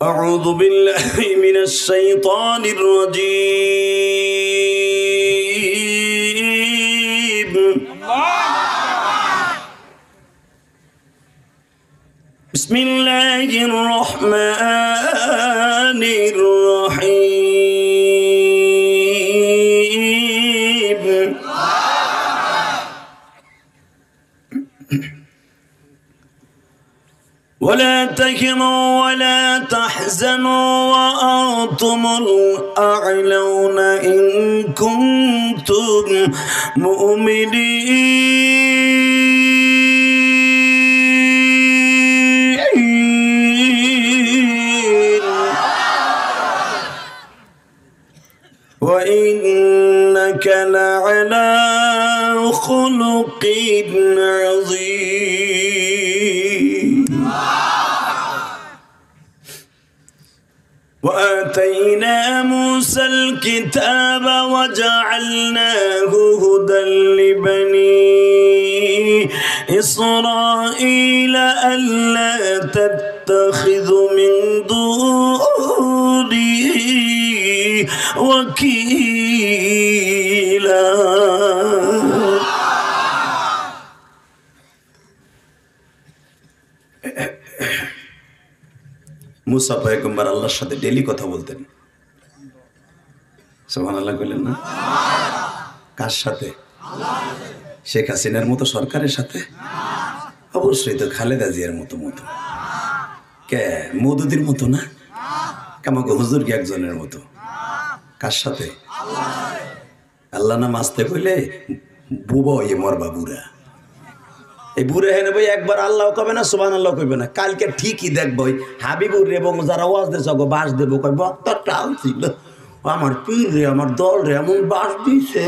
أعوذ بالله من الشيطان الرجيم بسم الله الرحمن الرحيم ولا تهنوا ولا تحزنوا وأنتم الأعلون إن كنتم مؤمنين وإنك لعلى خلق عظيم وآتينا موسى الكتاب وجعلناه هدى لبني إسرائيل ألا تتخذوا من دوني وكيلا মুসা পয়গম্বর আল্লাহর সাথে ডেইলি কথা বলতেন। সুবহানাল্লাহ বললেন না? কার সাথে? শেখ হাসিনার মতো সরকারের সাথে? অবশ্যই তো খালেদা জিয়ার মতো কে মওদুদির মতো না, কামাকে হুজুর কি একজনের মতো। কার সাথে? আল্লাহ নাম আসতে কইলে বুবা হয়ে মরবা বুড়া। এই বুড়ে হেনে ভাই একবার আল্লাহ কবে না সুবহানাল্লাহ কইবে না, কালকে ঠিকই দেখবো হাবিবুর এবং যারা ওয়াজ দিয়েছে বাস দেবো কয় বক্তাটাও ছিল আমার পীর রে আমার দল রে এমন বাস দিছে।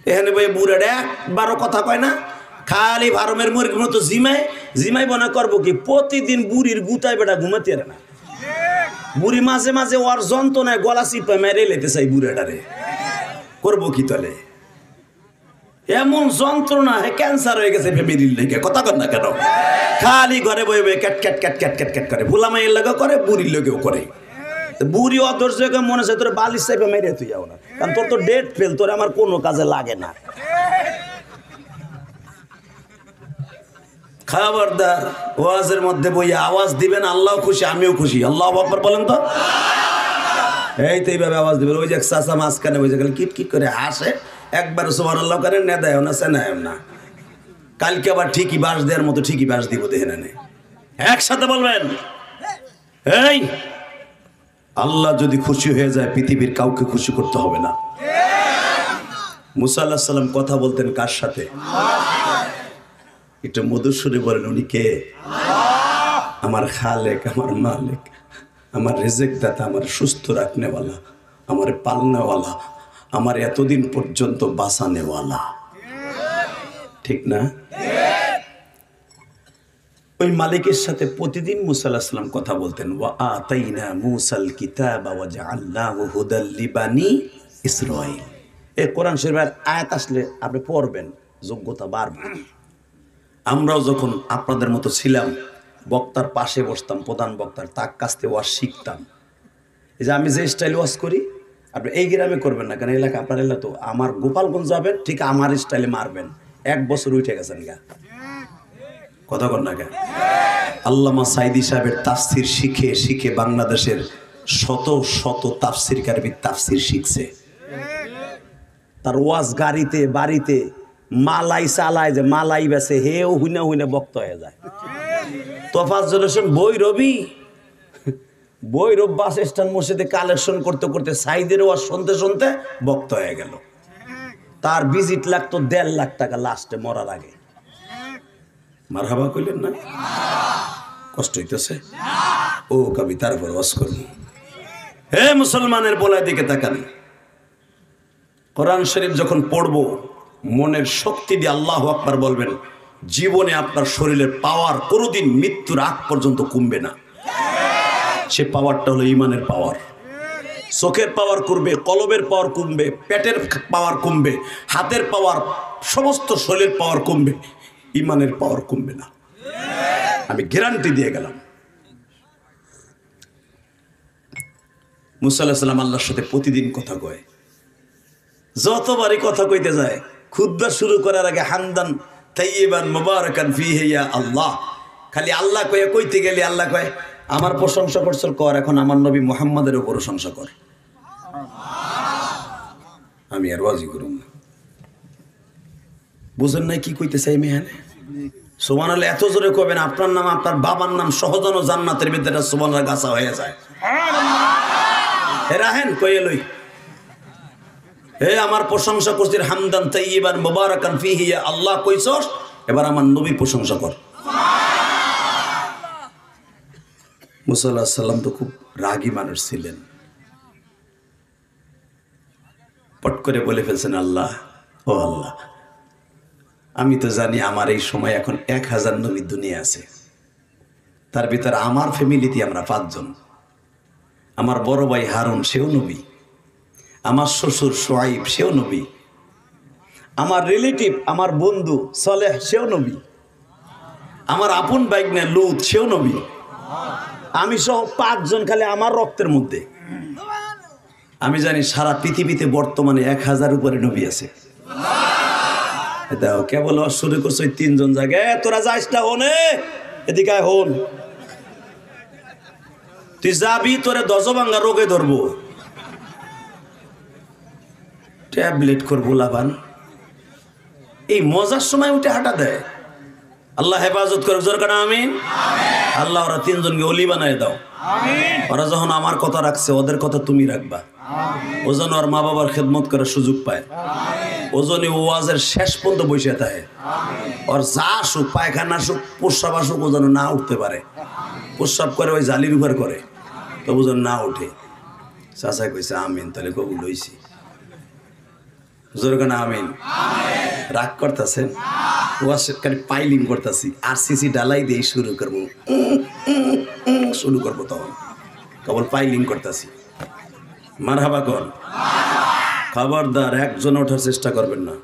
এখানে ভাই বুড়াটা একবারও কথা কয় না, খালি ভারমের মুরগির মতো জিমাই বনা করবো কি প্রতিদিন বুড়ির গুতায় বেটা ঘুমাতে পারে না। বুড়ি মাঝে মাঝে ওর যন্ত্রণায় গলা চিপা মেরে লেতে চাই বুড়াটারে, করবো কি তলে এমন যন্ত্রণা ক্যান্সার হয়ে গেছে ফ্যামিলির লেগে। কথা কর না কেন? খালি ঘরে বই বই cat cat cat cat cat cat করে, ভুলামাইয়ের লেগে করে, বুড়ির লেগেও করে। বুড়ি অধৈর্য মনে হচ্ছে তোর বালিশ চাইপে মেরে তুই যাও না, কারণ তোর তো ডেট ফেল, তোর আমার কোনো কাজে লাগে না। খবরদার ওয়াজের মধ্যে বইয়া আওয়াজ দিবেন, আল্লাহ খুশি আমিও খুশি। আল্লাহু আকবার বলেন তো। এই তো এইভাবে আওয়াজ দিবেন। ওই যে চাচা মাঝখানে ওই যে কিট কিট করে হাসে, একবার সুবহানাল্লাহ করে নেদায় না সেনায় না, কালকে আবার ঠিকই বাস দেওয়ার মতো ঠিকই বাস দিব দেখে না। একসাথে বলবেন এই আল্লাহ যদি খুশি হয়ে যায় পৃথিবীর কাউকে খুশি করতে হবে না। মুসা আলাইহিস সালাম কথা বলতেন কার সাথে? একটু মধুর সুরে বলেন উনি কে? আমার খালেক, আমার মালিক, আমার রিজিক দাতা, আমার সুস্থ রাখনেওয়ালা, আমার পালনেওয়ালা, আমার এতদিন পর্যন্ত বাঁচানেওয়ালা। ঠিক না? ওই মালিকের সাথে প্রতিদিন মুসা আলাইহিস সালাম কথা বলতেন। ওয়া আতাইনা মুসাল কিতাবা ওয়া জাআলনাহু হুদাল লিবানি ইসরাঈল। এই কোরআন শরীফের আয়াত আসলে আপনি পড়বেন, যোগ্যতা বাড়বে। আমরাও যখন আপনাদের মতো ছিলাম, বক্তার পাশে বসতাম, প্রধান বক্তার তার কাছ থেকে ওয়াজ শিখতাম। এই যে আমি যে স্টাইল ওয়াজ করি আপনি এই গ্রামে করবেন না, কারণ এলাকা আপনার এলাকা তো আমার গোপালগঞ্জ যাবেন, ঠিক আমার স্টাইলে মারবেন। 1 বছর উঠে গেছেন গা। কথা কর না গা। আল্লামা সাইদি সাহেবের তাফসির শিখে শিখে বাংলাদেশের শত শত তাফসিরকারবিদ তাফসির শিখছে। তার ওয়াজ গাড়িতে বাড়িতে মালাই চালায়, যে মালাই বেছে হেও হুইনা হুইনা বক্তা হয়ে যায়। তোফাজ্জল হোসেন বৈরব বাস স্ট্যান্ড মসজিদে কালেকশন করতে করতে সাইদের ওয়াজ শুনতে শুনতে বক্তা হয়ে গেল। তার ভিজিট লাগতো 1.5 লাখ টাকা লাস্টে মরার আগে। মারহাবা কইলেন না? কষ্ট হইতেছে ও কবি, তারপর ওয়াজ করব। হে মুসলমানের বলায় দিকে তাকান। কোরআন শরীফ যখন পড়ব মনের শক্তি দিয়ে আল্লাহু আকবার বলবেন। জীবনে আপনার শরীরের পাওয়ার কোনোদিন মৃত্যুর আগ পর্যন্ত কমবে না। সে পাওয়ারটা হলো ঈমানের পাওয়ার। চোখের পাওয়ার কমবে, কলবের পাওয়ার কমবে, পেটের পাওয়ার কমবে, হাতের পাওয়ার, সমস্ত শরীরের পাওয়ার কমবে, ঈমানের পাওয়ার কমবে না। আমি গ্যারান্টি দিয়ে গেলাম। মুসা আলাইহিস সালাম আল্লাহর সাথে প্রতিদিন কথা কয়, যতবারই কথা কইতে যায় খুতবা শুরু করার আগে হামদান তাইয়িবান মুবারাকান ফীহি ইয়া আল্লাহ, খালি আল্লাহ কয়ে কইতে গেলে আল্লাহ কয় আমার প্রশংসা করছর কর, এখন আমার নবী মুহাম্মাদের উপর প্রশংসা কর, আমি আর ওয়াজি করুম না। বুঝেন নাই কি কইতে চাই মেহানে? সুবহানাল্লাহ এত জোরে কবেন আপনার নাম আপনার বাবার নাম সহজন জান্নাতের ভিতরে সুবহানাল্লাহ গাছা হয়ে যায়। রাহেন কয়ে লই, হে আমার প্রশংসা করছিস হামদান তাইয়িবান মুবারাকান ফীহি ইয়া আল্লাহ কইছস, এবার আমার নবী প্রশংসা কর। মুসা আলাইহিস সালাম তো খুব রাগী মানুষ ছিলেন, পট করে বলে ফেলছেন আল্লাহ, ও আল্লাহ আমি তো জানি আমার এই সময় এখন 1000 নবী দুনিয়া আছে, তার ভিতরে আমার ফ্যামিলিতে আমরা 5 জন, আমার বড় ভাই হারুন সেও নবী, আমার শ্বশুর শুআইব সেও নবী, আমার রিলেটিভ আমার বন্ধু সালেহ সেও নবী, আমার আপন ভাইগনা লূত সেও নবী, আমি সহ 5 জন খালি আমার রক্তের মধ্যে। আমি জানি সারা পৃথিবীতে বর্তমানে 1000 উপরে নবী আছে। দাও কেবল শুরু করছো 3 জন জায়গায়, তোরা যাইস না হনে, এদিকে হন, তুই যাবি তোরে দজভাঙ্গা রোগে ধরবো, ট্যাবলেট করবো লাভান, এই মজার সময় উঠে হাঁটা দেয়। আল্লাহ হেফাজত করে জোর কাটা আমিন। আল্লাহ ওরা 3 জনকে অলি বানায় দাও, ওরা যখন আমার কথা রাখছে ওদের কথা তুমি রাখবা, ও যেন ওর মা বাবার খেদমত করার সুযোগ পায়, ও যেন ওয়াজের শেষ পর্যন্ত বসে থাকে, ওর যা আসুক পায়খানা আসুক প্রস্রাব আসুক ও যেন না উঠতে পারে, প্রস্রাব করে ওই জালির উপর করে তবু যেন না উঠে। চাচা কইছে আমিন, তাহলে কবুল হইছি, জোর কানা আমিন। রাগ করতেছেন, ওয়াশখানে পাইলিং করতেছি, আরসিসি ডালাই দিয়ে শুরু করবো, তখন কেবল পাইলিং করতেছি। মারহাবা কর, খবরদার একজন ওঠার চেষ্টা করবেন না,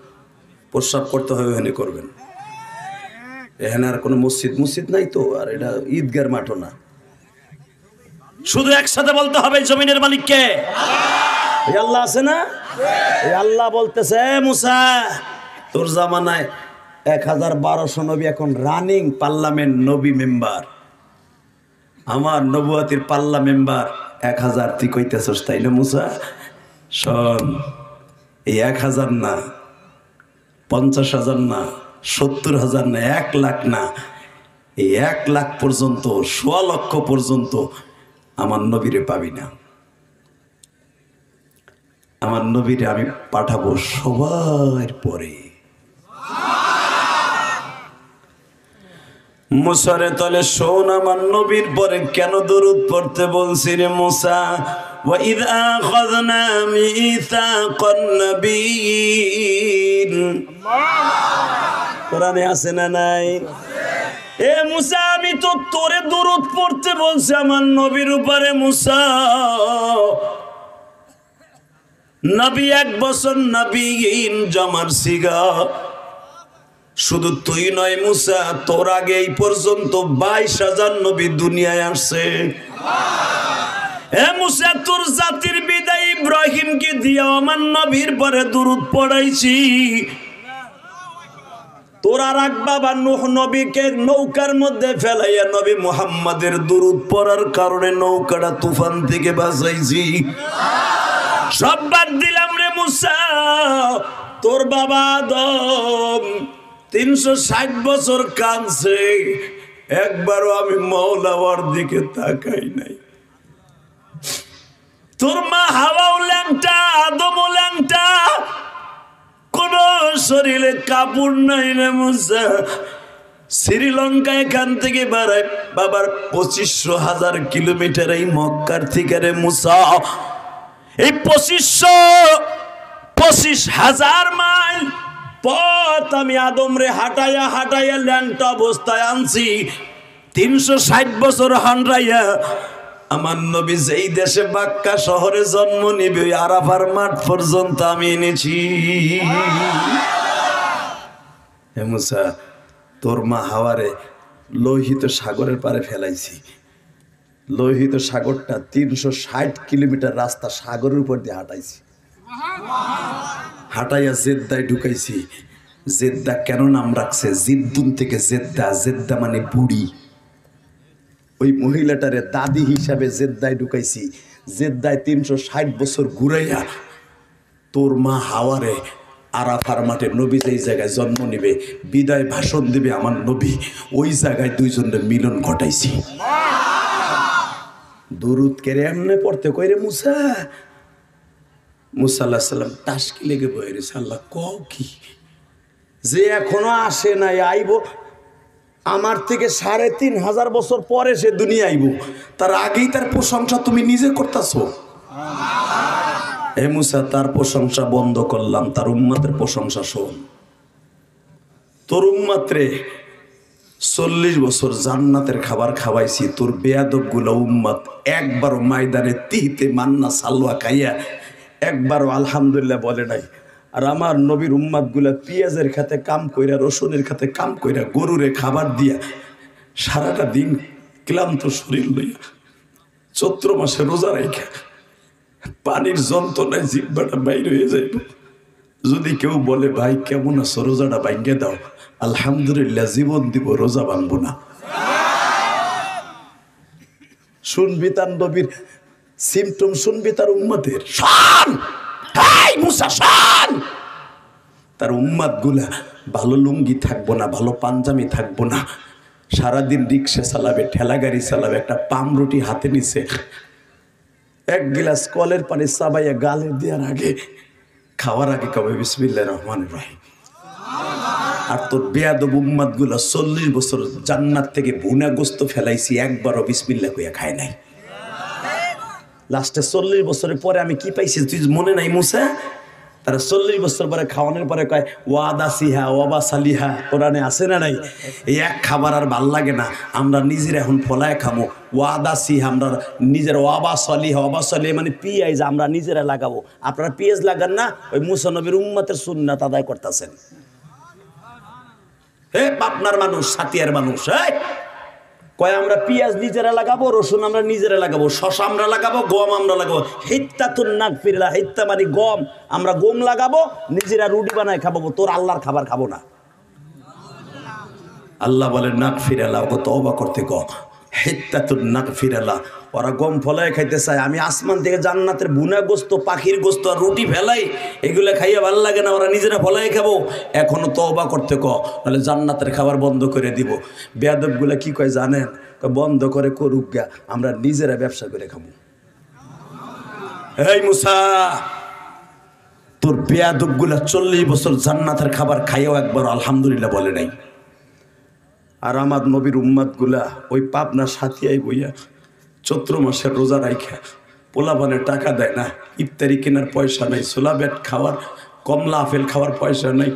প্রস্রাব করতে হবে এখানে করবেন, এখানে আর কোনো মসজিদ নাই তো, আর এটা ঈদগার মাঠও না, শুধু একসাথে বলতে হবে জমিনের মালিককে আল্লাহ আছে না? এই আল্লাহ বলতেছে মুসা তোর জামানায় 1200 নবী এখন রানিং পার্লামেন্ট নবী মেম্বার, আমার নবুয়াতির পাল্লা মেম্বার 1000, তুই কইতেছস তাই না মুসা? শোন, এই 1000 না, 50,000 না, 70,000 না, 1 লাখ না, এই 1 লাখ পর্যন্ত 1.25 লক্ষ পর্যন্ত আমার নবীরে পাবি না। আমার নবীরে আমি পাঠাবো সবার পরে। মুসারে তলে শোন, আমার নবীর পরে কেন দরুদ পড়তে বলছি রে মুসা? وَإِذْ أَخَذْنَا مِيثَاقَ النَّبِيِّينَ, কোরআনে আছে না নাই? এ মুসা আমি তো তোরে দরুদ পড়তে বলছি আমার নবীর উপরে। মুসা নবী 1 বছর নবীন জমার সিগা, শুধু তুই নয় মুসা, তোর আগে এই পর্যন্ত 22,000 নবী দুনিয়ায় আসছে। এ মুসা তোর জাতির বিদায় ইব্রাহিমকে দিয়া আমার নবীর পরে দরুদ পড়াইছি। তোর আর এক বাবা নূহ নবীকে নৌকার মধ্যে ফেলাইয়া নবী মুহাম্মাদের দরুদ পড়ার কারণে নৌকাটা তুফান থেকে বাঁচাইছি। সব বাদ দিলাম রে মুসা, তোর বাবা আদম 360 বছর কাঁদছে, একবারও আমি মওলার দিকে তাকাই নাই। তোর মা হাওয়াও ল্যাংটা, আদমও ল্যাংটা, কোন শরীরে কাপড় নাই রে মুসা। শ্রীলঙ্কা এখান থেকে বাড়ায় বাবার 25,000 কিলোমিটার এই মক্কার থেকে রে মুসা, এই 25,000 মাইল পথ আমি আদম রে হাঁটাইয়া হাঁটাইয়া ল্যাংটা অবস্থায় আনছি। 360 বছর হান্ডাইয়া আমার নবী যেই দেশে বাক্কা শহরে জন্ম নিবে ওই আরাফার মাঠ পর্যন্ত আমি এনেছি। হে মুসা, তোর মা হাওয়ারে লোহিত সাগরের পারে ফেলাইছি, লোহিত সাগরটা 360 কিলোমিটার রাস্তা সাগরের উপর দিয়ে হাঁটাইছি, হাঁটাইয়া জেদ্দায় ঢুকাইছি। জেদ্দা কেন নাম রাখছে? জিদ্দুন থেকে জেদ্দা, জেদ্দা মানে বুড়ি। ওই মহিলাটারে দাদি হিসাবে জেদ্দায় ঢুকাইছি। জেদ্দায় 360 বছর ঘুরাইয়া তোর মা হাওয়ারে আরাফার মাঠে নবী যেই জায়গায় জন্ম নেবে, বিদায় ভাষণ দিবে আমার নবী, ওই জায়গায় দুইজনের মিলন ঘটাইছি। দুরুদ কেড়ে এমনি পড়তে কইরে মুসা, মুসা আল্লাহ সাল্লাম টাসকি লেগে বয়ে রেছে। আল্লাহ কও কি যে এখনো আসে নাই, আইব আমার থেকে 3500 বছর পরে সে দুনিয়া আইব, তার আগেই তার প্রশংসা তুমি নিজে করতেছো। হে মুসা, তার প্রশংসা বন্ধ করলাম, তার উম্মতের প্রশংসা শোন। তোর উম্মতরে 40 বছর জান্নাতের খাবার খাওয়াইছি, তোর বেয়াদব গুলো উম্মত একবারও ময়দানে তিহিতে মান্না সালওয়া খাইয়া একবারও আলহামদুলিল্লাহ বলে নাই। আর আমার নবীর উম্মত গুলা পেঁয়াজের খাতে কাম কইরা, রসুনের খাতে কাম কইরা, গরুরে খাবার দিয়া সারাটা দিন ক্লান্ত শরীর লইয়া চৈত্র মাসে রোজা রাইখা পানির যন্ত্রণায় জিহ্বাটা বাইর হয়ে যাইব। যদি কেউ বলে ভাই কেমন আছো, রোজাটা ভাঙ্গে দাও, আলহামদুলিল্লাহ জীবন দিব, রোজা ভাঙবো না। শুনবি তার নবীর সিমটম, শুনবি তার উম্মতের। শান মুসা শান, তার উম্মত গুলা ভালো লুঙ্গি থাকবো না, ভালো পাঞ্জামি থাকবো না, সারাদিন রিক্সা চালাবে, ঠেলা গাড়ি চালাবে, একটা পাম রুটি হাতে নিছে, এক গিলাস কলের পানি চাবাইয়া গালে দেওয়ার আগে, খাওয়ার আগে কবে বিসমিল্লাহির রহমানির রহিম। আর তোর বেয়াদব উম্মত গুলা 40 বছর জান্নাত থেকে ভুনা গোস্ত ফেলাইছি, একবারও বিসমিল্লাহ কইয়া খায় নাই। লাস্টে 40 বছরের পরে আমি কি পাইছি তুই মনে নাই মুসা? তারা 40 বছর পরে খাওয়ানোর পরে কয় ওয়াদা সিহা ওয়াবা সালিহা, কোরআনে আছে না নাই? এই এক খাবার আর ভাল লাগে না, আমরা নিজের এখন ফলায় খামো। ওয়াদা সিহা, আমরা নিজের ওয়াবা সালিহা, ওয়াবা সালিহা মানে পিঁয়াজ আমরা নিজেরা লাগাবো। আপনারা পিঁয়াজ লাগান না, ওই মুসা নবীর উম্মতের সুন্নাত আদায় করতেছেন। হে পাবনার মানুষ, সাতিয়ার মানুষ, কয় আমরা পেঁয়াজ নিজেরা লাগাবো, রসুন আমরা নিজেরা লাগাবো, শশা আমরা লাগাবো, গম আমরা লাগাবো। হিত্তাতুন নাগফিরলা, হিত্তা মানে গম, আমরা গম লাগাবো, নিজেরা রুটি বানায় খাবো, তোর আল্লাহর খাবার খাবো না। আল্লাহ বলে নাগফিরালা, ও তওবা করতে গ। হিত্তাতুন নাগফিরালা, ওরা গম ফলায় খাইতে চায়, আমি আসমান থেকে জান্নাতের বুনা গোস্ত, পাখির গোস্ত আর রুটি ফেলাই, এগুলো খাইয়া ভালো লাগে না, ওরা নিজেরা ফলাই খাবো। এখনো তওবা করতে ক, নাহলে জান্নাতের খাবার বন্ধ করে দিব। বেয়াদবগুলা কি কয় জানেন? বন্ধ করে করুক গা, আমরা নিজেরা ব্যবসা করে খাবো। এই মুসা, তোর বেয়াদবগুলা 40 বছর জান্নাতের খাবার খাইয়াও একবার আলহামদুলিল্লাহ বলে নাই। আর আমার নবীর উম্মত গুলা ওই পাবনা সাথিয়াই বইয়া চৈত্র মাসের রোজা রাইখা, পোলাপানে টাকা দেয় না, ইফতারি কেনার পয়সা নাই, সোলাবেট খাওয়ার, কমলা আপেল খাওয়ার পয়সা নাই,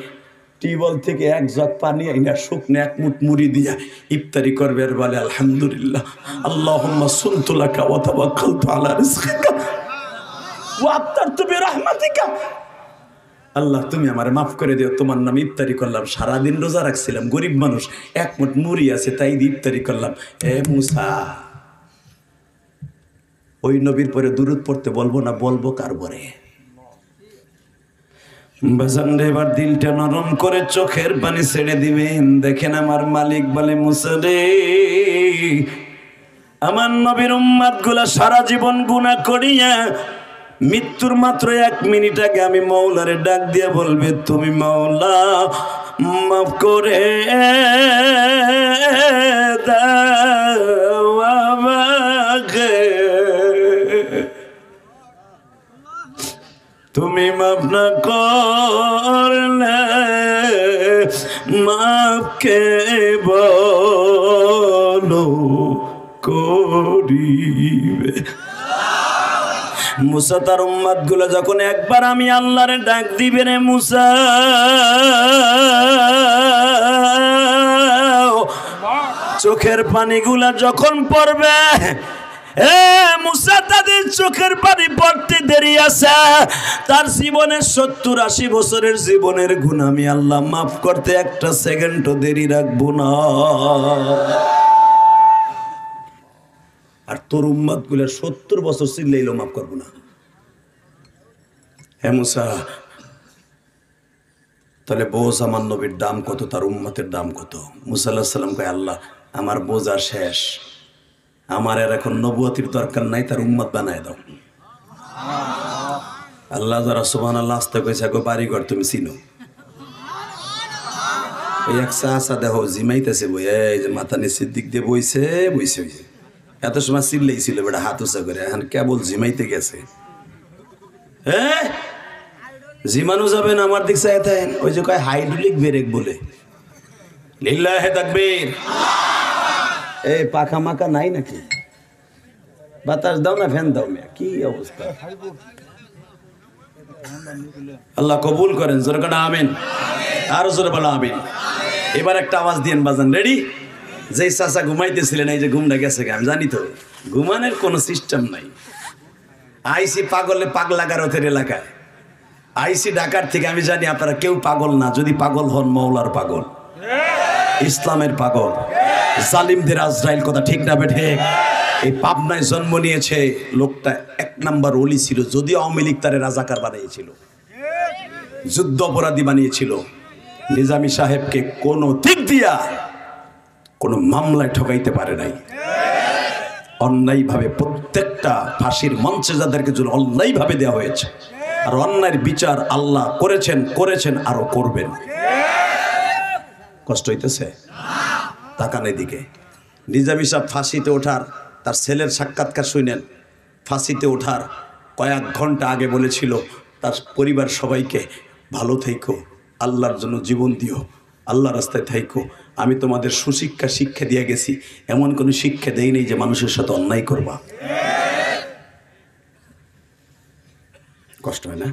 টিউবওয়েল থেকে এক জগ পানি আইনা শুকনো এক মুঠ মুড়ি দিয়া ইফতারি করবে। আর বলে আলহামদুলিল্লাহ, আল্লাহুম্মা সুনতু লাকা ওয়া তাওয়াক্কালতু আলা রিজকিকা ওয়া আফতারতু বিরহমাতিকা। আল্লাহ তুমি আমারে মাফ করে দিও, তোমার নামে ইফতারি করলাম, সারাদিন রোজা রাখছিলাম, গরিব মানুষ, এক মুঠ মুড়ি আছে তাই ইফতারি করলাম। এ মুসা, ওই নবীর পরে দুরূদ পড়তে বলবো না, বলবো কার পরে? বাজান রে, এবার দিলটা নরম করে চোখের পানি ছেড়ে দিবেন। দেখেন আমার মালিক বলে মুসা রে, আমার নবীর উম্মত গুলা সারা জীবন গুনাহ করিয়া মৃত্যুর মাত্র 1 মিনিট আগে আমি মওলারে ডাক দিয়ে বলবে, তুমি মওলা মাফ করে দাও আমাকে, তুমি মাফ না করলে মাফকে বলো করিবে। মুসা তার উম্মত গুলো যখন একবার আমি আল্লাহরে ডাক দিবে রে মুসা, চোখের পানিগুলা যখন পড়বে, মুসা তাদের চোখের পানি পড়তে দেরি আছে, তার জীবনের 70-80 বছরের জীবনের গুনাহ আমি আল্লাহ মাফ করতে 1 সেকেন্ডও দেরি রাখবো না। আর তোর উম্মত গুলো 70 বছর চিল্লাইলেও মাফ করবো না। হে মুসা, তাহলে বোঝ আমার নবীর দাম কত, তার উম্মতের দাম কত? মুসা আলাইহিস সালাম কয়, আল্লাহ আমার বোঝা শেষ, আমার আর এখন নবুয়তির দরকার নাই, তার উম্মত বানায় দাও। আল্লাহ যারা সুবহানাল্লাহ আস্তে কইছে গো বাড়িঘর তুমি চিনো। এই এক চাচা দেখো জিমাইতেছে বই, এই যে মাথা নিচের দিক দিয়ে বইছে বইছে, এত সময় চিল্লাইছিল বেটা হাত উঁচা করে, এখন কেবল জিমাইতে গেছে। হ্যাঁ জিমানো যাবে না, আমার দিক চাই থাকেন। ওই যে কয় হাইড্রোলিক ব্রেক বলে, লিল্লাহে তাকবীর। এই পাখা মাখা নাই নাকি? বাতাস দাও না, ফ্যান দাও মিয়া, কি অবস্থা? আল্লাহ কবুল করেন, জোরে কাটা আমিন, আরো জোরে বলা আমিন। এবার একটা আওয়াজ দিয়েন বাজান, রেডি? যেই চাচা ঘুমাইতেছিলেন, এই যে ঘুমটা গেছে, আমি জানি তো ঘুমানোর কোনো সিস্টেম নাই। আইসি পাগলে পাগলা গারতের এলাকায়, আইসি ঢাকার থেকে। আমি জানি আপনারা কেউ পাগল না, যদি পাগল হন মওলার পাগল, ইসলামের পাগল, জালিমদের আজরাইল, কথা ঠিক না বেঠে? এই পাবনায় জন্ম নিয়েছে লোকটা, 1 নাম্বার ওলি ছিল, যদিও আওয়ামী লীগ তারে রাজাকার বানিয়েছিল, যুদ্ধ অপরাধী বানিয়েছিল। নিজামী সাহেবকে কোনো দিক দিয়া কোনো মামলায় ঠকাইতে পারে নাই। অন্যায়ভাবে প্রত্যেকটা ফাঁসির মঞ্চে যাদেরকে জন্য অন্যায়ভাবে দেওয়া হয়েছে, আর অন্যায়ের বিচার আল্লাহ করেছেন, করেছেন, আরো করবেন। কষ্ট হইতেছে? তাকান এদিকে। নিজামী সাহেব ফাঁসিতে ওঠার, তার ছেলের সাক্ষাৎকার শুনেন। ফাঁসিতে ওঠার কয়েক ঘন্টা আগে বলেছিল তার পরিবার সবাইকে, ভালো থেকো, আল্লাহর জন্য জীবন দিও, আল্লাহ রাস্তায় থাইকো। আমি তোমাদের সুশিক্ষা শিক্ষা দিয়ে গেছি, এমন কোনো শিক্ষা দেই নেই যে মানুষের সাথে অন্যায় করবা। কষ্ট হয় না?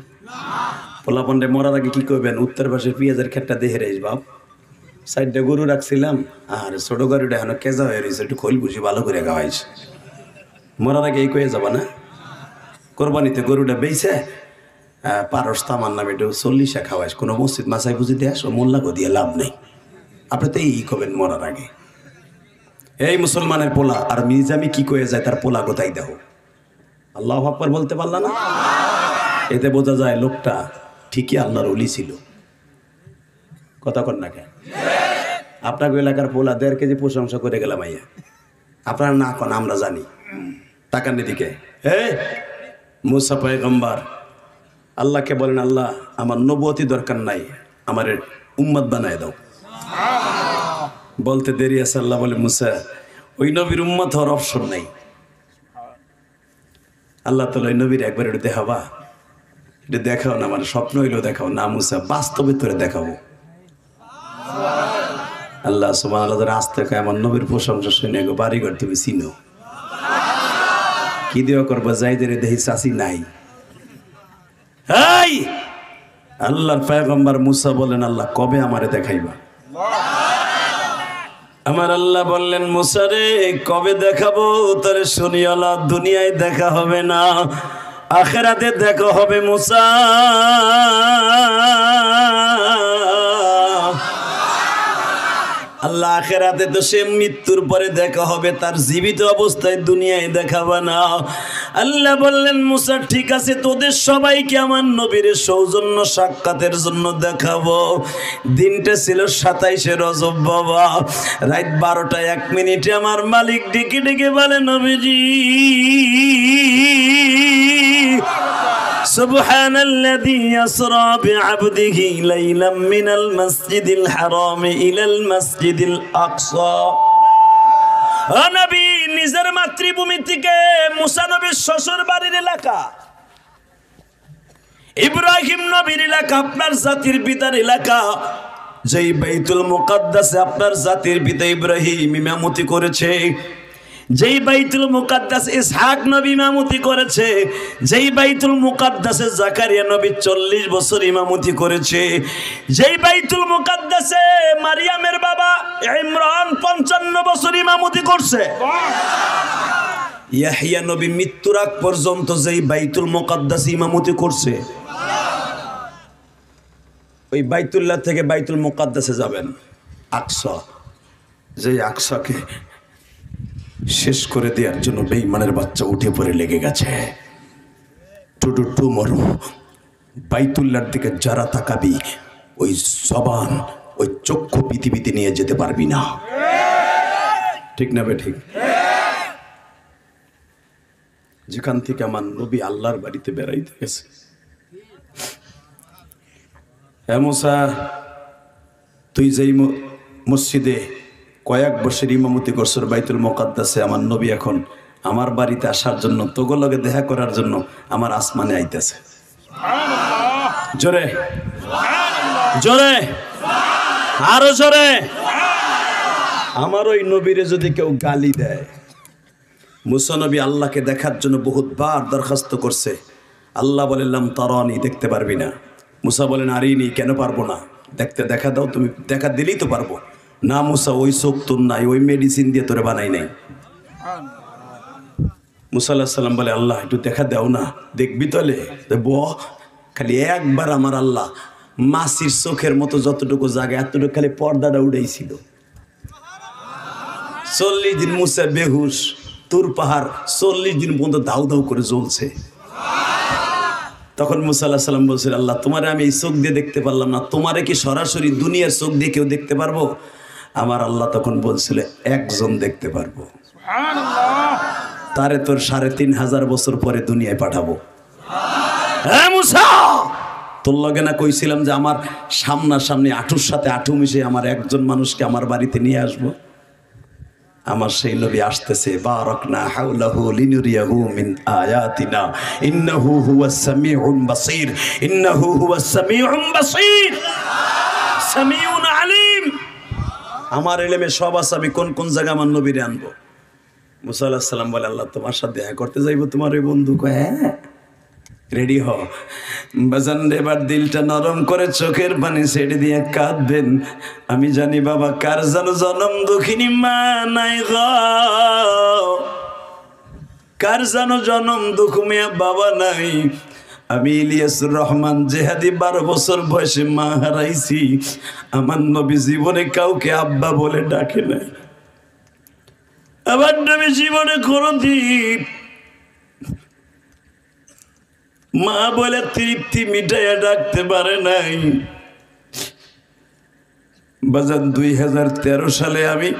পোলাপন্ডে মরার আগে কি করবেন? উত্তর পাশে পেঁয়াজের ক্ষেতটা দেখে রেস বাপ, সাইডটা গরু রাখছিলাম, আর ছোট গরুটা এখন কেজা হয়ে রয়েছে, একটু খোল বুঝি ভালো করে খাওয়াইছে। মরার আগে এই কয়ে যাবা না? কোরবানিতে গরুটা বেইছে, পারস তামার নামে একটু 40 খাওয়াইস, কোনো মসজিদ মাসাই বুঝি দিয়ে আসো, মোল্লাকে দিয়ে লাভ নেই। আপনি তো এই করবেন মরার আগে। এই মুসলমানের পোলা আর নিজামি কি কয়ে যায়, তার পোলা কোথায় দেখো। আল্লাহু আকবার বলতে পারলা না? এতে বোঝা যায় লোকটা ঠিকই আল্লাহর ওলি ছিল। কথা কর না কেন? আপনাকে এলাকার পোলা 1.5 কেজি প্রশংসা করে গেলাম আইয়া, আপনারা না কন, আমরা জানি। তাকান এদিকে। মুসা পয়গম্বর আল্লাহকে বলেন, আল্লাহ আমার নবুয়তি দরকার নাই, আমার উম্মত বানায় দাও। বলতে দেরি আছে, আল্লাহ বলে, মুসা ওই নবীর উম্মত হওয়ার অপশন নাই। আল্লাহ তাআলা ওই নবীর একবার একটু দেখাবা, এটা দেখাও না, আমার স্বপ্ন হইলেও দেখাও না। মুসা বাস্তবে তোরে দেখাবো। আল্লাহ সুবহানাল্লাহ আজ থেকে আমার নবীর প্রশংসা শুনে গো বাড়িঘর তুমি চিনো। কি দেওয়া করবো, যাইদের দেহি চাষি নাই। আল্লাহর পয়গম্বর মুসা বলেন, আল্লাহ কবে আমারে দেখাইবা? আমার আল্লাহ বললেন, মুসা রে কবে দেখাবো তারে শুনিয়ালা, দুনিয়ায় দেখা হবে না, আখিরাতে দেখা হবে মুসা। আল্লাহ আখিরাতে তো সে মৃত্যুর পরে দেখা হবে, তার জীবিত অবস্থায় দুনিয়ায় দেখাবে না। আল্লাহ বললেন, মুসা ঠিক আছে, তোদের সবাইকে আমার নবীর সৌজন্য সাক্ষাতের জন্য দেখাবো। দিনটা ছিল 27শে রজব বাবা, রাত 12টা 1 মিনিটে আমার মালিক ডেকে ডেকে বলে, নবীজি সুবহানাল্লাযী ইয়াসরা বিআবদিহি লাইলাম মিনাল মাসজিদিল হারাম ইলাল মাসজিদিল আকসা। ও নবী, নিজের মাতৃভূমি থেকে মুসা নবীর শ্বশুর বাড়ির এলাকা, ইব্রাহিম নবীর এলাকা, আপনার জাতির পিতার এলাকা, যেই বাইতুল মুকাদ্দাসে আপনার জাতির পিতা ইব্রাহিম ইমামতি করেছে, যেই বাইতুল মুকাদ্দাস ইসহাক নবী ইমামতি করেছে, যেই বাইতুল মুকাদ্দাসে জাকারিয়া নবী 40 বছর ইমামতি করেছে, যেই বাইতুল মুকাদ্দাসে মারিয়ামের বাবা ইমরান 55 বছর ইমামতি করছে, ইয়াহইয়া নবী মৃত্যুর আগ পর্যন্ত যেই বাইতুল মুকাদ্দাসে ইমামতি করছে, ওই বাইতুল্লাহ থেকে বাইতুল মুকাদ্দাসে যাবেন আকসা, যেই আকসাকে শেষ করে দেওয়ার জন্য বেঈমানের বাচ্চা উঠে পড়ে লেগে গেছে। টুডু টু মরু, বাইতুল্লাহর দিকে যারা তাকাবি ওই জবান ওই চক্ষু পৃথিবীতে নিয়ে যেতে পারবি না। ঠিক না বে ঠিক? যেখান থেকে আমার নবী আল্লাহর বাড়িতে বেড়াইতে গেছে, হ্যাঁ মুসা, তুই যেই মসজিদে কয়েক বছর ইমামতি করছর বাইতুল মুকাদ্দাসে, আমার নবী এখন আমার বাড়িতে আসার জন্য, তোগো লগে দেখা করার জন্য আমার আসমানে আইতেছে। জোরে জোরে আরো জোরে। আমার ওই নবীরে যদি কেউ গালি দেয়, মুসা নবী আল্লাহকে দেখার জন্য বহুতবার দরখাস্ত করছে, আল্লাহ বললাম তারানি, দেখতে পারবি না। মুসা বলেন আরিনি, কেন পারবো না, দেখা দাও, তুমি দেখা দিলেই তো পারবো না। মুসা ওই চোখ তোর নাই, ওই মেডিসিন দিয়ে তোরে বানাই নাই। মুসা আল্লাহ সাল্লাম বলে আল্লাহ একটু দেখা দাও না, দেখবি তলে খালি একবার আমার আল্লাহ মাসির চোখের মতো যতটুকু জায়গা এতটুকু খালি পর্দাটা উড়াইছিল। 40 দিন মুসা বেহুশ, তুর পাহাড় 40 দিন পর্যন্ত দাউ দাউ করে জ্বলছে। তখন মুসা আল্লাহ সাল্লাম বলছিল আল্লাহ তোমারে আমি এই চোখ দিয়ে দেখতে পারলাম না, তোমারে কি সরাসরি দুনিয়ার চোখ দিয়ে কেউ দেখতে পারবো? আমার আল্লাহ তখন বলছিল একজন দেখতে পারবো, তারে তোর 3500 বছর পরে দুনিয়ায় পাঠাবো। হ্যাঁ মুসা, তোর লগে না কইছিলাম যে আমার সামনাসামনি আঁটুর সাথে আঁটু মিশে আমার একজন মানুষকে আমার বাড়িতে নিয়ে আসবো। আমার সেই নবী আসতেছে, বারাকনা হাওলাহু লিনুরিয়াহু মিন আয়াতিনা ইন্নাহু হুয়াস সামিউল বাসীর, ইন্নাহু হুয়াস সামিউল বাসীর, সামিউন আলিম। আমার ইলমে সব আছে, আমি কোন কোন জায়গা আমার নবীরে আনবো। মুসা আলাইহিস সালাম বলে আল্লাহ তোমার সাথে দেখা করতে যাইবো, তোমার ওই বন্ধু কয় হ্যাঁ রেডি হ। বাজান এবার দিলটা নরম করে চোখের পানি ছেড়ে দিয়ে কাঁদবেন। আমি জানি বাবা কার যেন জনম দুঃখিনী মা নাই গো, কার যেন জনম দুঃখ মেয়া বাবা নাই। আমি ইলিয়াসুর রহমান জেহাদি 12 বছর বয়সে মা হারাইছি। আমার নবী জীবনে কাউকে আব্বা বলে ডাকে নাই। আমার নবী জীবনে কোনদিন মা বলে তৃপ্তি মিটাইয়া ডাকতে পারে নাই। বাজার 2013 সালে আমি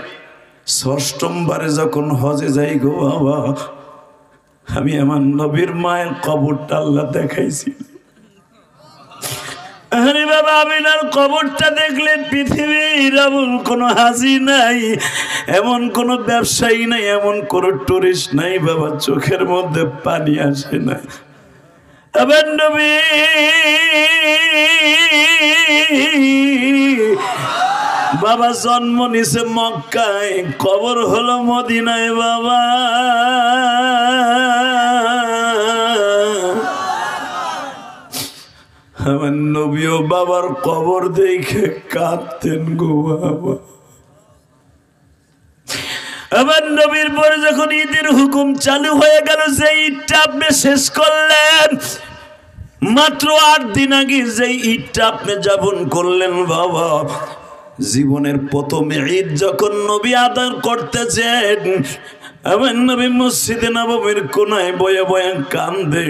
6ম বারে যখন হজে যাই গো বাবা, আমি আমার নবীর মায়ের কবরটা আল্লাহ দেখাইছি। আরে বাবা, আমিনার কবরটা দেখলে পৃথিবীর এমন কোনো হাজি নাই, এমন কোনো ব্যবসায়ী নাই, এমন কোনো টুরিস্ট নাই বাবা চোখের মধ্যে পানি আসে না। আমার নবী বাবা জন্ম নিছে মক্কায়, কবর হলো মদিনায় বাবা। আমার নবীও বাবার কবর দেখে কাঁদতেন গো বাবা। আমার নবীর পরে যখন ঈদের হুকুম চালু হয়ে গেল, যে ঈদটা আপনি শেষ করলেন, মাত্র 8 দিন আগে যে ঈদটা আপনি যাপন করলেন বাবা, জীবনের প্রথম ঈদ যখন নবী আদায় করতেছেন, আমার নবী মসজিদে নববীর কোনায় বয়ে বয়ে কান্দে।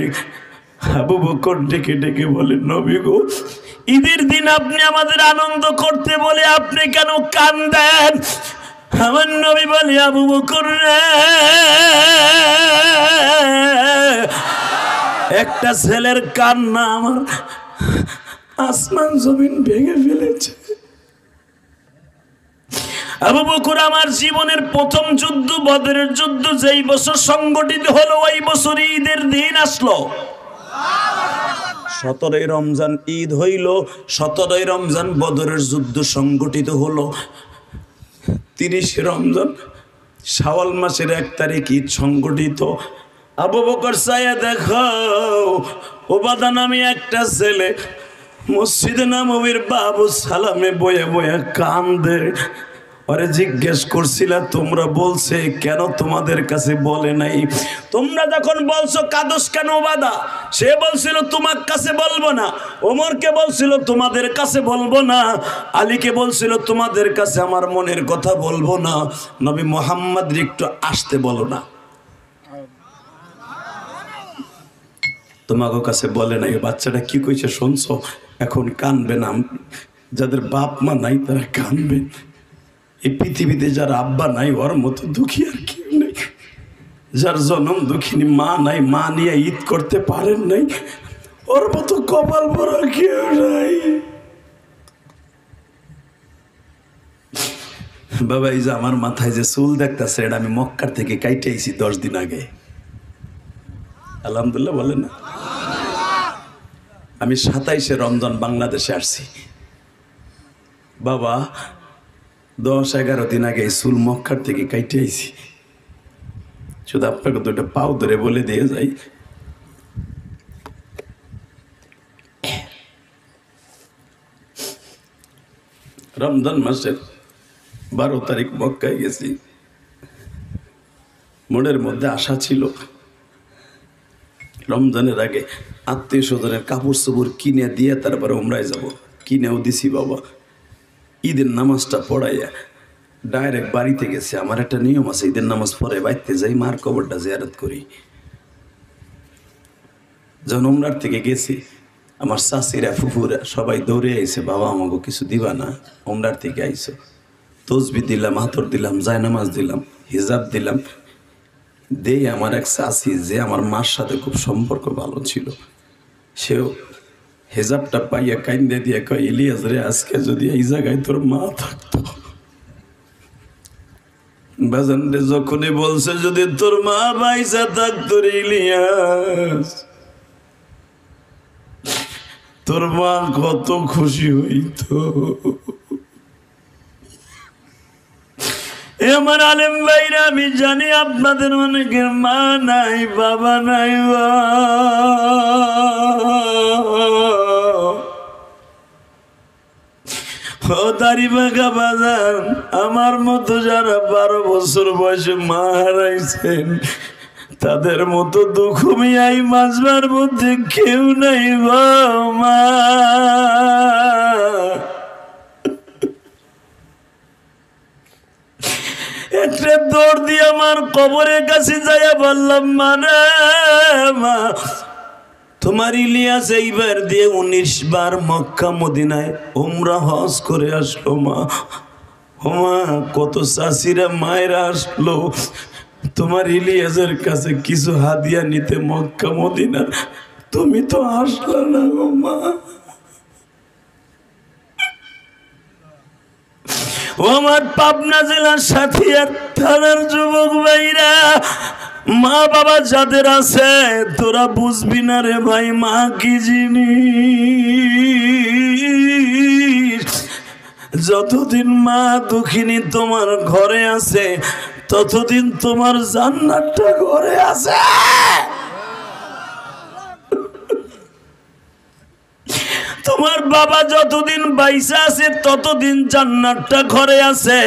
আবু বকর ডেকে ডেকে বলে নবী গো, ঈদের দিন আপনি আমাদের আনন্দ করতে বলে আপনি কেন কান্দেন? আমার নবী বলে আবু বকর রে, একটা ছেলের কান্না আমার আসমান জমিন ভেঙে ফেলেছে। আবু বকর, আমার জীবনের প্রথম যুদ্ধ বদরের যুদ্ধ যেই বছর সংগঠিত হলো, ওই বছর ঈদের দিন আসলো। 17ই রমজান ঈদ হইল, 17ই রমজান বদরের যুদ্ধ সংগঠিত হলো, 30 রমজান শাওয়াল মাসের 1 তারিখ ঈদ সংগঠিত। আবু বকর চাইয়া দেখো ও বাদান, আমি একটা ছেলে মসজিদে নববীর বাবু সালামে বয়ে বয়ে কান্দে। আরে জিজ্ঞেস করছিলা তোমরা বলছে কেন তোমাদের কাছে বলে নাই? তোমরা যখন বলছো কাদস কেন বাদা, সে বলছিল তোমার কাছে বলবো না, ওমরকে বলছিল তোমাদের কাছে বলবো না, আলীকে বলছিল তোমাদের কাছে আমার মনের কথা বলবো না, নবী মুহাম্মদ একটু আসতে বলো না। তোমাকে কাছে বলে নাই। বাচ্চাটা কি কইছে শুনছো? এখন কানবে না, যাদের বাপ মা নাই তারা কানবে। এই পৃথিবীতে যার আব্বা নাই ওর মতো দুঃখী আর কেউ নেই। যার জন্ম দুঃখিনী মা নাই, মা নিয়ে ঈদ করতে পারেন নাই, ওর মতো কপাল ভরা কেউ নাই। বাবা এই যে আমার মাথায় যে চুল দেখতেছে এটা আমি মক্কার থেকে কাইটে আইছি 10 দিন আগে। আলহামদুলিল্লাহ বলেন না? আমি 27শে রমজান বাংলাদেশে আসছি বাবা, 10-11 দিন আগে চুল মক্কার থেকে কাইটে আইছি। শুধু আপনাকে দুটো পাও ধরে বলে দিয়ে যাই, রমজান মাসের 12 তারিখ মক্কায় গেছি। মনের মধ্যে আশা ছিল রমজানের আগে আত্মীয় স্বজনের কাপড় চোপড় কিনে দিয়ে তারপরে উমরায় যাব। কিনেও দিছি বাবা। ঈদের নামাজটা পড়াইয়া ডাইরেক্ট বাড়িতে গেছে। আমার একটা নিয়ম আছে, ঈদের নামাজ পড়ে বাড়িতে যাই, মার কবরটা জিয়ারত করি। যখন উমরার থেকে গেছি আমার চাচিরা ফুফুরা সবাই দৌড়ে আইছে, বাবা আমাকে কিছু দিবা না? উমরার থেকে আইছো। তসবি দিলাম, হাতর দিলাম, জায়নামাজ দিলাম, হিজাব দিলাম। দেই আমার এক চাচি যে আমার মার সাথে খুব সম্পর্ক ভালো ছিল, সেও হেজাবটা পাইয়া কাইন্দে দিয়ে কয়, ইলিয়াস রে আজকে যদি এই জায়গায় তোর মা থাকতো। বাজান রে যখনই বলছে যদি তোর মা বাইসা থাকতো রে ইলিয়াস, তোর মা কত খুশি হইতো। আমার আলেম ভাইরা, আমি জানি আপনাদের অনেকের মা নাই, বাবা নাই। ও দাড়ি বাঁকা বাজার, আমার মতো যারা 12 বছর বয়সে মা হারাইছেন তাদের মতো দুঃখ মিয়াই মাজবার মধ্যে কেউ নাই। মা একটা দৌড় দিয়ে আমার কবরের কাছে যাইয়া বললাম, মানে মা তোমার ইলিয়াস এইবার দিয়ে 19 বার মক্কা মদিনায় উমরা হজ করে আসলো। মা ও মা, কত চাষিরা মায়েরা আসলো তোমার ইলিয়াসের কাছে কিছু হাদিয়া নিতে মক্কা মদিনার, তুমি তো আসলা না গো মা। ও আমার পাবনা জেলার সাথিয়ার থানার যুবক ভাইরা, মা বাবা যাদের আছে তোরা বুঝবি না রে ভাই, মা কি জিনিস। যতদিন মা দুঃখিনী তোমার ঘরে আছে ততদিন তোমার জান্নাতটা ঘরে আছে। তোমার বাবা যতদিন বাইসা আছে ততদিন জান্নাতটা ঘরে আছে।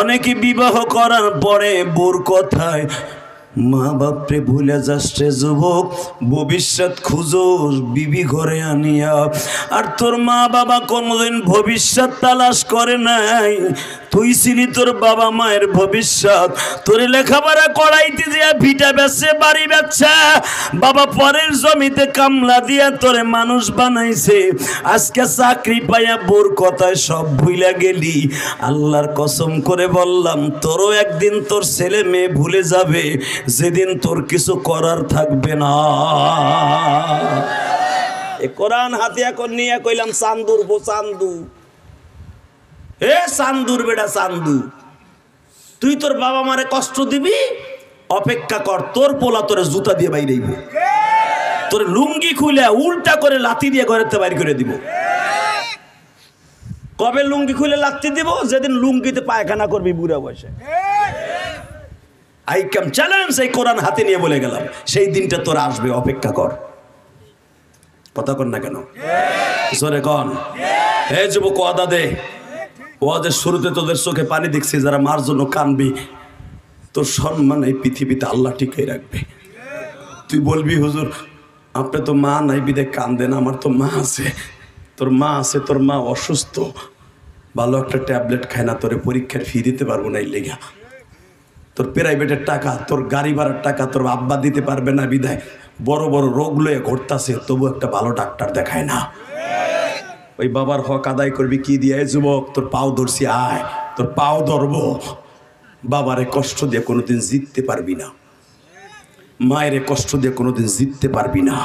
অনেকে বিবাহ করার পরে বোর কথায় মা বাপরে ভুলে যাচ্ছে যুবক, ভবিষ্যৎ খুঁজো বিবি ঘরে আনিয়া। আর তোর মা বাবা কোনোদিন ভবিষ্যৎ তালাশ করে নাই, তুই ছিলি তোর বাবা মায়ের ভবিষ্যৎ। তোর লেখাপড়া করাইতে দিয়া ভিটা বেচছে, বাড়ি বেচছে, বাবা পরের জমিতে কামলা দিয়া তোরে মানুষ বানাইছে। আজকে চাকরি পাইয়া বোর কথায় সব ভুইলা গেলি। আল্লাহর কসম করে বললাম, তোরও একদিন তোর ছেলে মেয়ে ভুলে যাবে যেদিন তোর কিছু করার থাকবে না। এ কোরআন হাতে এখন নিয়ে কইলাম, চান্দুর বো চান্দু, এ চান্দুর বেটা চান্দু, তুই তোর বাবা মারে কষ্ট দিবি, অপেক্ষা কর, তোর পোলা তোরে জুতা দিয়ে বাইরেইব, তোর লুঙ্গি খুলে উল্টা করে লাথি দিয়ে ঘরেতে বাইর করে দিব। কবে লুঙ্গি খুলে লাথি দিব? যেদিন লুঙ্গিতে পায়খানা করবি বুড়া বয়সে। আই ক্যাম চ্যালেঞ্জ, এই কোরআন হাতে নিয়ে বলে গেলাম, সেই দিনটা তোর আসবে, অপেক্ষা কর। কথা কর না কেন? জোরে কন। হে যুবক, ওয়াদা দে, ওয়াজের শুরুতে তোদের চোখে পানি দেখছি, যারা মার জন্য কানবি তোর সম্মান এই পৃথিবীতে আল্লাহ টিকে রাখবে। তুই বলবি হুজুর আপনি তো মা নাই বিদে কান্দেন, আমার তো মা আছে। তোর মা আছে, তোর মা অসুস্থ, ভালো একটা ট্যাবলেট খায় না, তোরে পরীক্ষার ফি দিতে পারবো না এই লেগা। তোর প্রাইভেটের টাকা, তোর গাড়ি ভাড়ার টাকা তোর আব্বা দিতে পারবে না বিদায় বড় বড় রোগ লয়ে ঘটতাছে, তবু একটা ভালো ডাক্তার দেখায় না। ওই বাবার হক আদায় করবি কি দিয়ে? যুবক তোর পাও ধরছি, আয় তোর পাও ধরবো। বাবারে কষ্ট দিয়ে কোনোদিন জিততে পারবি না, মায়ের কষ্ট দিয়ে কোনোদিন জিততে পারবি না,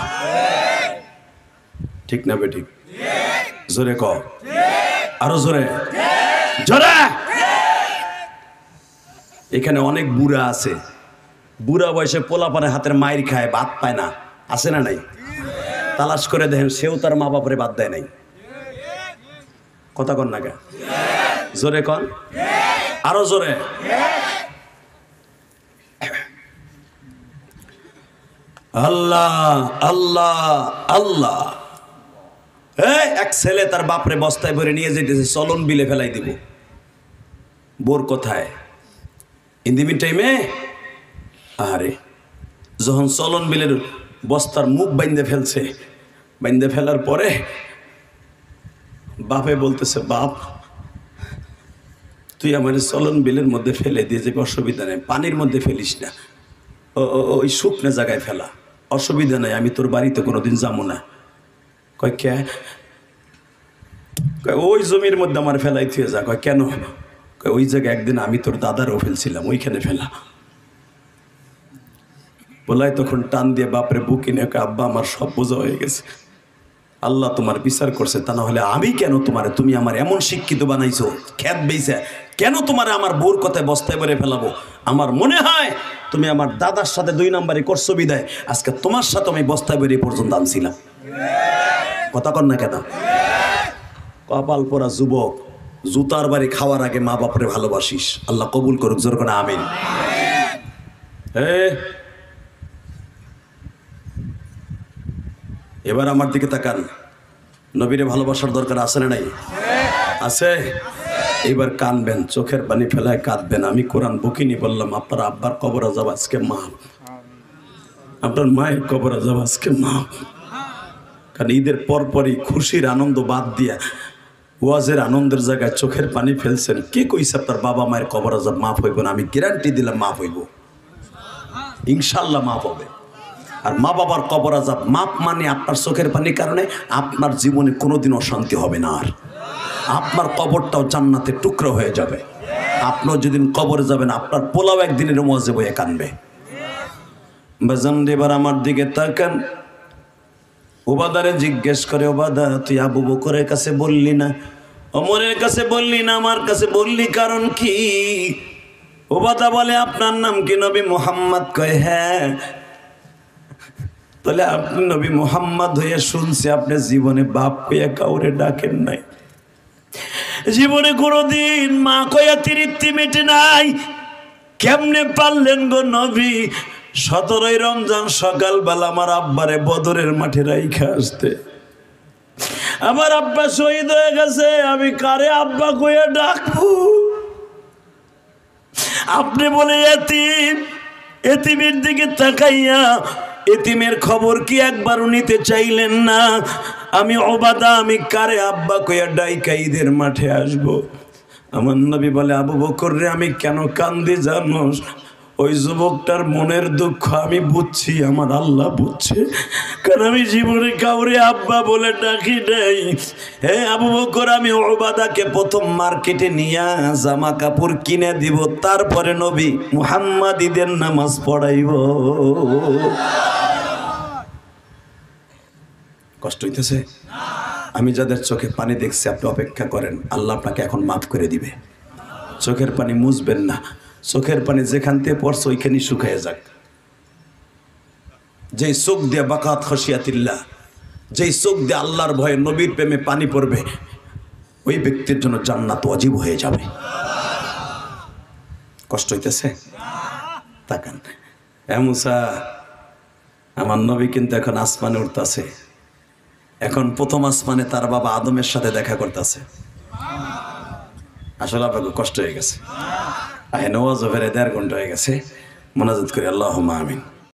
ঠিক না বেঠিক? জোরে ক, আরো জোরে জোরে। এখানে অনেক বুড়া আছে, বুড়া বয়সে পোলাপানে হাতের মায়ের খায়, ভাত পায় না, আছে না নাই? তালাশ করে দেখেন সেও তার মা বাপরে বাদ দেয় নাই। কথা কন না কে? জোরে কন, আরো জোরে। আল্লাহ আল্লাহ আল্লাহ। এক ছেলে তার বাপরে বস্তায় ভরে নিয়ে যেতেছে, চলন বিলে ফেলাই দিব। বোর কোথায়? ইন দি মিন টাইমে আরে যখন চলন বিলের বস্তার মুখ বাইন্দে ফেলছে, বাইন্দে ফেলার পরে বাপে বলতেছে, বাপ তুই আমার চলন বিলের মধ্যে ফেলে দিয়ে যাবি, অসুবিধা নেই, পানির মধ্যে ফেলিস না, ওই শুকনো জায়গায় ফেলা, অসুবিধা নাই, আমি তোর বাড়িতে কোনোদিন যাবো না। কয় কে? ওই জমির মধ্যে আমার ফেলাই থুয়ে যা। কয় কেন? ওই জায়গায় একদিন আমি তোর দাদারও ফেলছিলাম, ওইখানে ফেলা। বলাই তখন টান দিয়ে বাপরে বুকি নিয়ে, আব্বা আমার সব বোঝা হয়ে গেছে, আল্লাহ তোমার বিচার করছে, তা না হলে আমি কেন তোমারে, তুমি আমার এমন শিক্ষিত বানাইছো খ্যাত বেইছে, কেন তোমারে আমার বোর কথায় বস্তায় ভরে ফেলাবো? আমার মনে হয় তুমি আমার দাদার সাথে 2 নাম্বারই করছো বিদায় আজকে তোমার সাথে আমি বস্তায় ভরে পর্যন্ত আনছিলাম। কথা কন না কেন? কপাল পোড়া যুবক, জুতার বাড়ি খাওয়ার আগে মা বাপরে ভালোবাসিস, আল্লাহ কবুল করুক, জোর করে আমিন। এবার আমার দিকে তাকান, নবীরে ভালোবাসার দরকার আছে না নাই? আছে। এবার কানবেন, চোখের পানি ফেলায় কাঁদবেন। আমি কোরআন বকিনি বললাম, আপনার আব্বার কবর আযাব আজকে মাফ, আপনার মায়ের কবর আযাব আজকে মাফ। কারণ ঈদের পরপরই খুশির আনন্দ বাদ দিয়া ওয়াজের আনন্দের জায়গায় চোখের পানি ফেলছেন। কে কইছে আপনার বাবা মায়ের কবর আযাব মাফ হইব না? আমি গ্যারান্টি দিলাম মাফ হইব, ইনশাল্লাহ মাফ হবে। আর মা বাবার কবর আযাব মাপ মানে আপনার চোখের পানির কারণে আপনার জীবনে কোনোদিন অশান্তি হবে না, আর আপনার কবরটাও জান্নাতের টুকরো হয়ে যাবে। আপনিও যেদিন কবরে যাবেন আপনার পোলাও একদিনের মজে বয়ে কানবে। বাজান এবার আমার দিকে তাকান। ওবাদারে জিজ্ঞেস করে, ওবাদা তুই আবু বকরের কাছে বললি না, ওমরের কাছে বললি না, আমার কাছে বললি কারণ কি? ওবাদা বলে আপনার নাম কি? নবী মুহাম্মদ। কয় হ্যাঁ। তাহলে আপনি নবী মুহাম্মদ হয়ে শুনছি আপনি জীবনে বাপ কইয়া কাউরে ডাকেন নাই, জীবনে কোনোদিন মা কইয়া তৃপ্তি মেটে নাই, কেমনে পারলেন গো নবী 17ই রমজান সকালবেলা আমার আব্বারে বদরের মাঠে রাইখা আসতে? আমার আব্বা শহীদ হয়ে গেছে, আমি কারে আব্বা কইয়া ডাকবো? আপনি বলে এতিম, এতিমের দিকে তাকাইয়া এতিমের খবর কি একবারও নিতে চাইলেন না? আমি ওবাদা, আমি কারে আব্বা কইয়া ডাইকা ঈদের মাঠে আসবো? আমার নবী বলে, আবু বকর রে আমি কেন কান্দি জানোস? ওই যুবকটার মনের দুঃখ আমি বুঝছি, আমার আল্লাহ বুঝছে, কারণ আমি জীবনে কাউরে আব্বা বলে ডাকি নাই। হে আবু বকর, আমি ওবাদাকে প্রথম মার্কেটে নিয়ে জামা কাপড় কিনে দিব, তারপরে নবী মুহাম্মদ ঈদের নামাজ পড়াইব। কষ্ট হইতেছে? আমি যাদের চোখে পানি দেখছি আপনি অপেক্ষা করেন, আল্লাহ আপনাকে এখন মাফ করে দিবে। চোখের পানি মুছবেন না, চোখের পানি যেখান থেকে পড়ছে ওইখানেই শুকাইয়া যাক। যেই চোখ দিয়ে বাকাত খসিয়াতিল্লাহ, যেই চোখ দিয়ে আল্লাহর ভয়ে নবীর প্রেমে পানি পড়বে, ওই ব্যক্তির জন্য জান্নাত ওয়াজিব হয়ে যাবে। কষ্ট হইতেছে? তাকান। মুসা, আমার নবী কিন্তু এখন আসমানে উঠতেছে, এখন প্রথম আসমানে তার বাবা আদমের সাথে দেখা করতেছে। আসলে আপনাকে কষ্ট হয়ে গেছে, আহে নওয়াজ ফেরে 1.5 ঘন্টা হয়ে গেছে, মোনাজাত করি আল্লাহুম্মা আমিন।